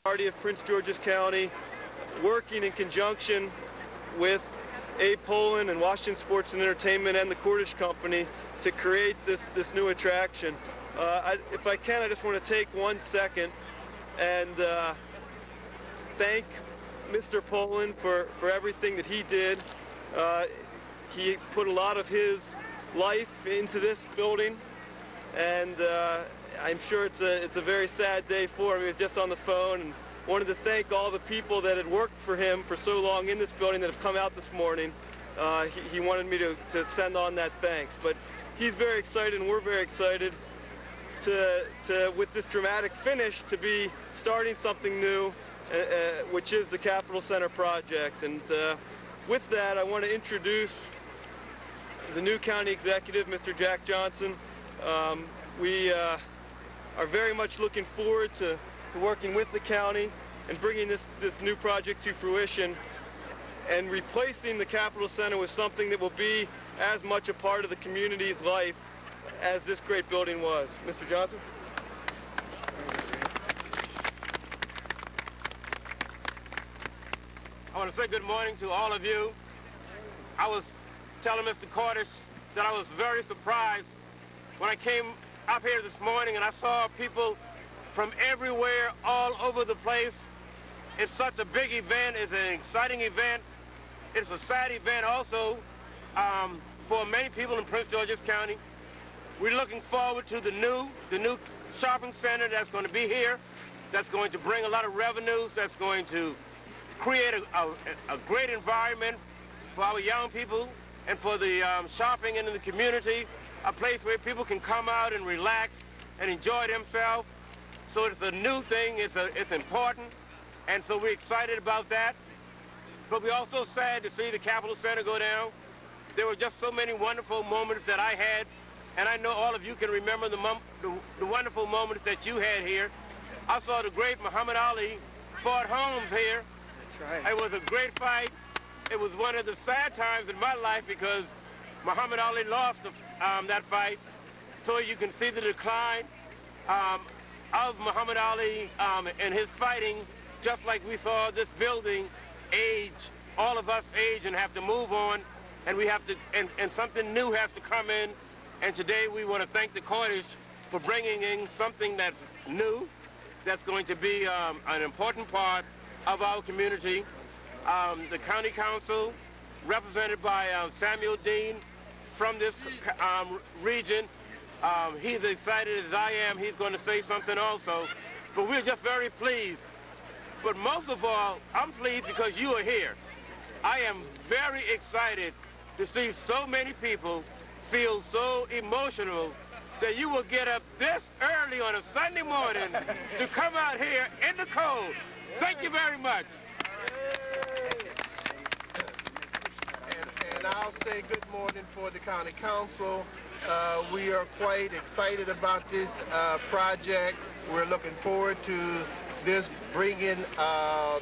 Party of Prince George's County, working in conjunction with Abe Pollin and Washington Sports and Entertainment and the Cordish Company to create this new attraction. If I can, I just want to take 1 second and thank Mr. Pollin for everything that he did. He put a lot of his life into this building, and I'm sure it's a very sad day for him. He was just on the phone and wanted to thank all the people that had worked for him for so long in this building that have come out this morning. He wanted me to send on that thanks. But he's very excited and we're very excited with this dramatic finish to be starting something new, which is the Capitol Center project. And with that, I want to introduce the new county executive, Mr. Jack Johnson. We are very much looking forward to working with the county and bringing this new project to fruition and replacing the Capitol Center with something that will be as much a part of the community's life as this great building was. Mr. Johnson? I want to say good morning to all of you. I was telling Mr. Cordish that I was very surprised when I came up here this morning and I saw people from everywhere, all over the place. It's such a big event. It's an exciting event. It's a sad event also for many people in Prince George's County. We're looking forward to the new shopping center that's going to be here, that's going to bring a lot of revenues, that's going to create a great environment for our young people and for the shopping in the community, a place where people can come out and relax and enjoy themselves. So it's a new thing, it's important, and so we're excited about that. But we're also sad to see the Capitol Center go down. There were just so many wonderful moments that I had, and I know all of you can remember the wonderful moments that you had here. I saw the great Muhammad Ali fought Holmes here. That's right. It was a great fight. It was one of the sad times in my life because Muhammad Ali lost that fight. So you can see the decline of Muhammad Ali and his fighting, just like we saw this building age, all of us age and have to move on, and we have to, and something new has to come in. And today we want to thank the Cordish for bringing in something that's new, that's going to be an important part of our community. The County Council, represented by Samuel Dean from this region, he's excited as I am. He's going to say something also. But we're just very pleased. But most of all, I'm pleased because you are here. I am very excited to see so many people feel so emotional that you will get up this early on a Sunday morning to come out here in the cold. Thank you very much. And I'll say good morning for the County Council. We are quite excited about this project. We're looking forward to this bringing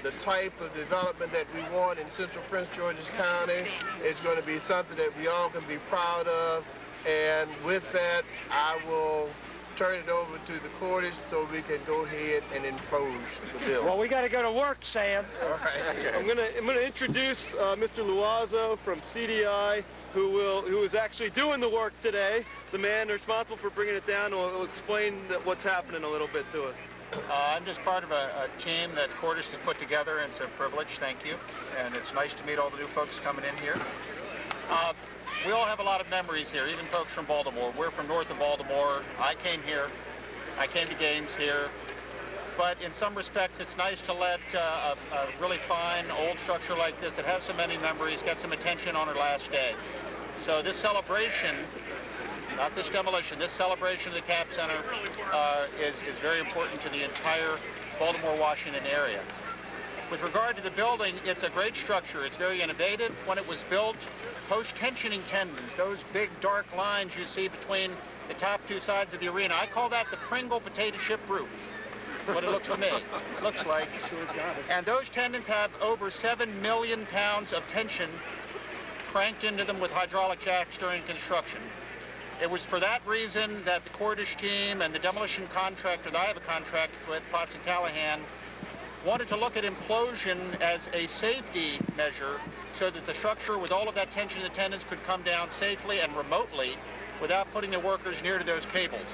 the type of development that we want in Central Prince George's County. It's going to be something that we all can be proud of. And with that, I will turn it over to the Cordish so we can go ahead and enclose the bill. Well, we got to go to work, Sam. All right. I'm gonna introduce Mr. Luazzo from CDI, who is actually doing the work today. The man responsible for bringing it down will explain what's happening a little bit to us. I'm just part of a team that Cordish has put together, and it's a privilege, thank you. And it's nice to meet all the new folks coming in here. We all have a lot of memories here, even folks from Baltimore. We're from north of Baltimore. I came here. I came to games here. But in some respects, it's nice to let a really fine old structure like this that has so many memories get some attention on our last day. So this celebration, not this demolition, this celebration of the Cap Center is very important to the entire Baltimore, Washington area. With regard to the building, it's a great structure. It's very innovative. When it was built, post-tensioning tendons, those big dark lines you see between the top two sides of the arena, I call that the Pringle potato chip roof. What it looks to me, looks like. And those tendons have over 7 million pounds of tension cranked into them with hydraulic jacks during construction. It was for that reason that the Cordish team and the demolition contractor that I have a contract with, Potts and Callahan, wanted to look at implosion as a safety measure so that the structure with all of that tension and tendons could come down safely and remotely without putting the workers near to those cables.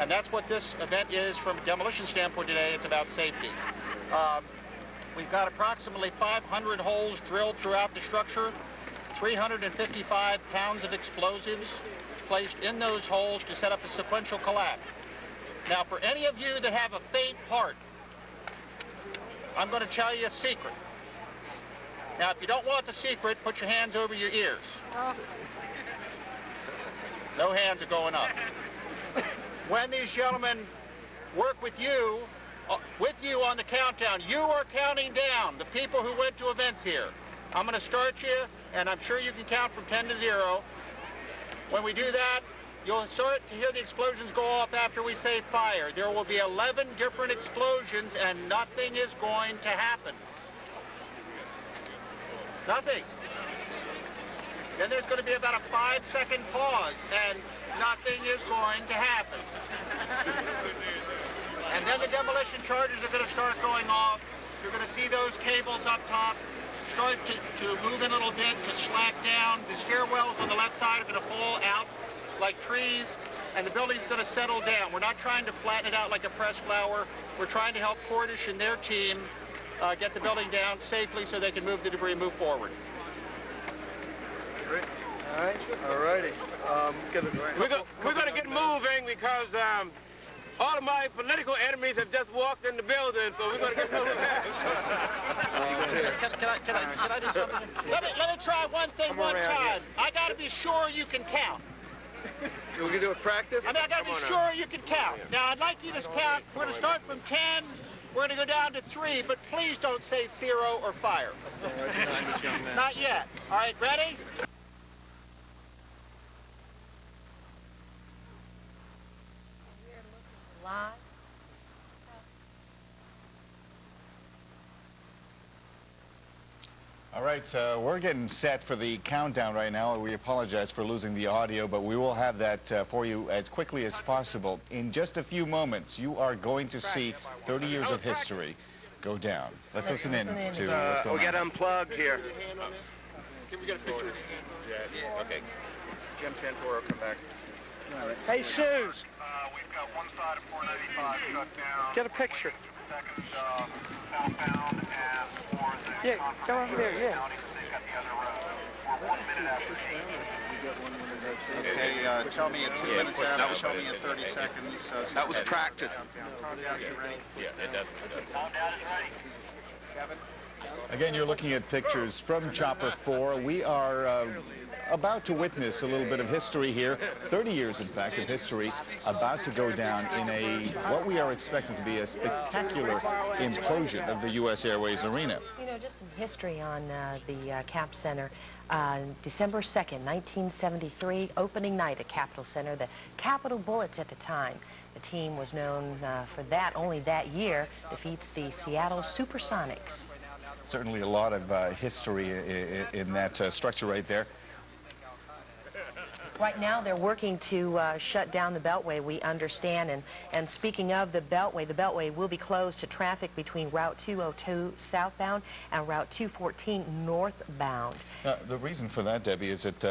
And that's what this event is from a demolition standpoint today. It's about safety. We've got approximately 500 holes drilled throughout the structure, 355 pounds of explosives placed in those holes to set up a sequential collapse. Now, for any of you that have a faint heart, I'm going to tell you a secret. Now, if you don't want the secret, put your hands over your ears. No hands are going up. When these gentlemen work with you on the countdown, you are counting down the people who went to events here. I'm going to start you, and I'm sure you can count from 10 to 0. When we do that, you'll start to hear the explosions go off after we say fire. There will be 11 different explosions, and nothing is going to happen. Nothing. Then there's going to be about a 5-second pause, and nothing is going to happen. And then the demolition charges are going to start going off. You're going to see those cables up top start to move in a little bit, to slack down. The stairwells on the left side are going to fall out like trees, and the building's going to settle down. We're not trying to flatten it out like a pressed flower. We're trying to help Cordish and their team get the building down safely so they can move the debris, move forward. Great. All right. All righty. We're going to get moving because all of my political enemies have just walked in the building, so we're going to get moving. Can I do something? Let me try one thing one time. I got to be sure you can count. We're going to do a practice? I mean, I got to be sure you can count. Now, I'd like you to count. We're going to start from 10. We're going to go down to 3, but please don't say 0 or fire. Not yet. All right, ready? Live. All right, so we're getting set for the countdown right now. We apologize for losing the audio, but we will have that for you as quickly as possible. In just a few moments, you are going to see 30 years of history go down. Let's listen in to what's going on. We'll get unplugged here. Can we get a picture? Yeah. Okay. Jim Santoro, come back. Hey, Suze. We've got one side of 495 shut down. Get a picture. Second southbound, and for the Yeah, go over there, yeah. they've got the other road. We're 1 minute after 8. Okay, tell me at 2 minutes out, tell me at 30 seconds. That was practice. Countdown, you ready? Yeah, it does. Countdown is ready. Kevin? Again, you're looking at pictures from Chopper 4. We are about to witness a little bit of history here, 30 years, in fact, of history about to go down in what we are expecting to be a spectacular implosion of the U.S. Airways Arena. You know, just some history on the Cap Center. December 2nd, 1973, opening night at Capitol Center. The Capitol Bullets at the time. The team was known for that only that year, defeats the Seattle Supersonics. Certainly a lot of history in that structure right there. Right now, they're working to shut down the Beltway, we understand. And speaking of the Beltway will be closed to traffic between Route 202 southbound and Route 214 northbound. The reason for that, Debbie, is that,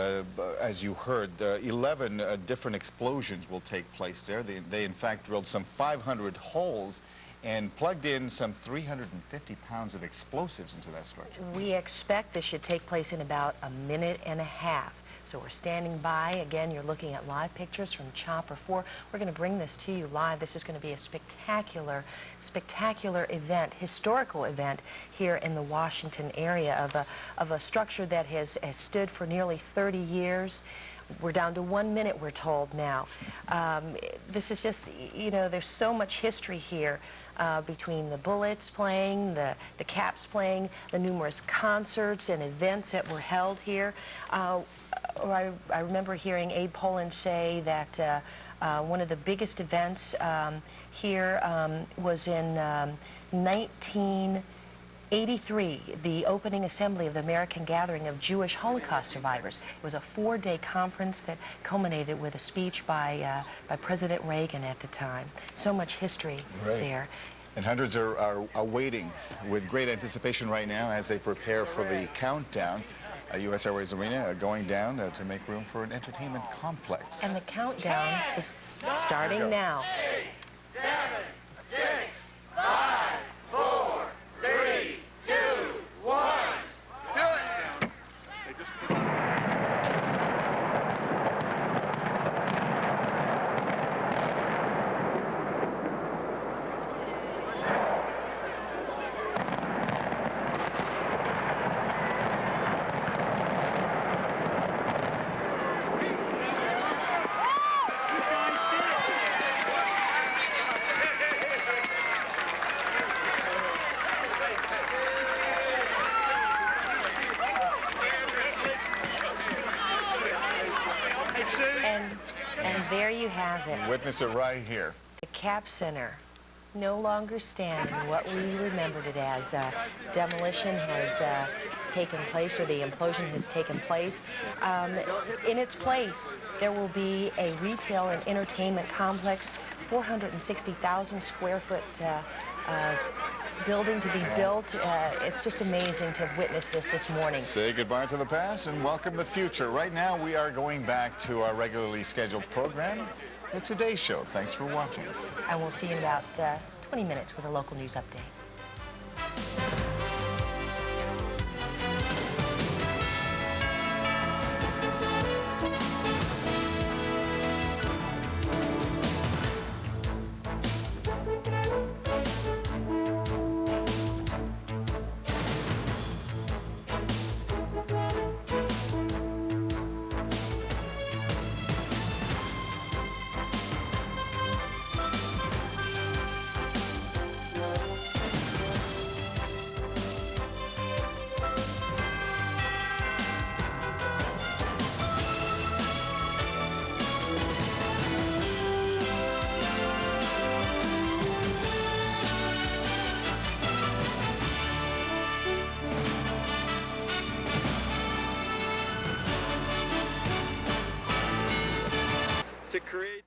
as you heard, 11 different explosions will take place there. They in fact, drilled some 500 holes and plugged in some 350 pounds of explosives into that structure. We expect this should take place in about a minute and a half. So we're standing by. Again, you're looking at live pictures from Chopper 4. We're going to bring this to you live. This is going to be a spectacular, spectacular event, historical event here in the Washington area of a structure that has stood for nearly 30 years. We're down to 1 minute, we're told now. This is just, you know, there's so much history here between the Bullets playing, the Caps playing, the numerous concerts and events that were held here. I remember hearing Abe Pollin say that one of the biggest events here was in 1983, the opening assembly of the American Gathering of Jewish Holocaust Survivors. It was a 4-day conference that culminated with a speech by President Reagan at the time. So much history there. And hundreds are waiting with great anticipation right now as they prepare for the countdown. U.S. Airways Arena going down to make room for an entertainment complex. And the countdown is starting now. 8, 7, 6, 5, 4, 3, 2, 1. Do it! And there you have it. Witness it right here. The Cap Center, no longer standing, what we remembered it as. Demolition has taken place, or the implosion has taken place. In its place, there will be a retail and entertainment complex, 460,000 square foot building to be built. It's just amazing to have witnessed this morning. Say goodbye to the past and welcome the future. Right now, we are going back to our regularly scheduled program, The Today Show. Thanks for watching. And we'll see you in about 20 minutes with a local news update. to create